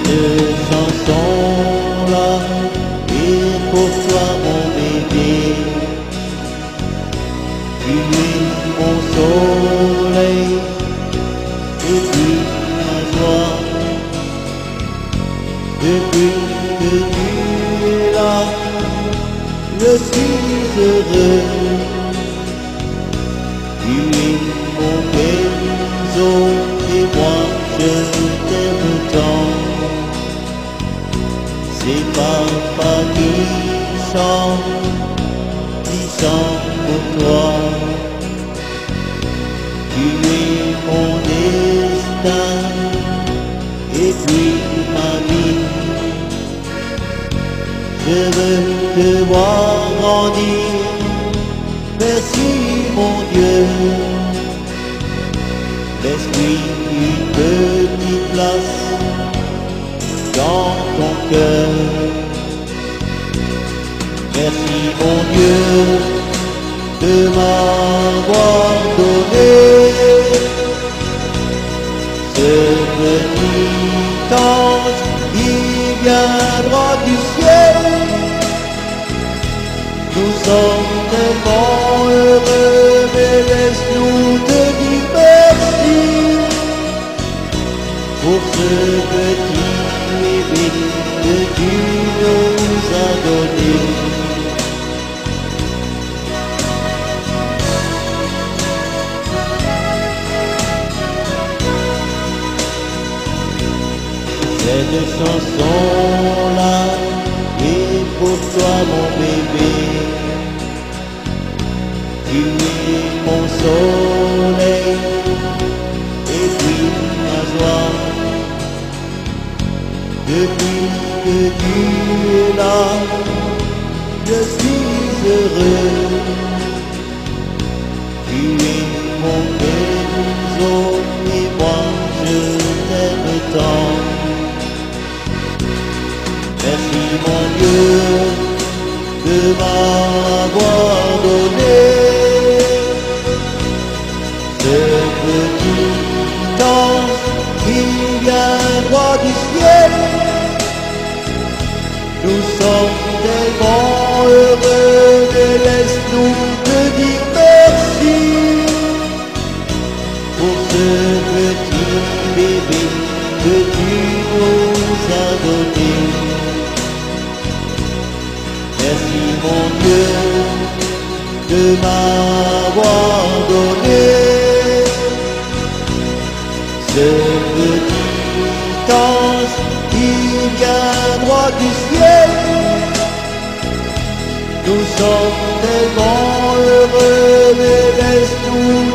Cette chanson-là est pour toi mon bébé. Tu es mon soleil et puis ma joie. Depuis que tu es là, je suis heureux. Tu es mon Kenzo et moi je t'aime tant. C'est papa qui chante pour toi. Tu es mon destin et puis ma vie. Je veux te voir grandir. Merci mon Dieu. Laisse-lui une petite place dans ton cœur. Merci mon Dieu de m'avoir donné ce petit ange qui vient droit du ciel. Nous sommes tellement heureux, mais laisse-nous te dire merci pour ce petit bébé que tu nous as donné. Cette chanson-là est pour toi mon bébé. Tu es mon soleil et puis ma joie. Depuis que tu es là, je suis heureux. Tu es mon Kenzo et moi je t'aime tant. Merci mon Dieu de m'avoir donné ce petit ange qui vient droit du ciel. Nous sommes tellement heureux, mais laisse-nous te dire merci pour ce petit bébé que tu nous as donné. Merci mon Dieu de m'avoir donné ce petit ange qui vient droit du ciel. Nous sommes tellement heureux, mais laisse-nous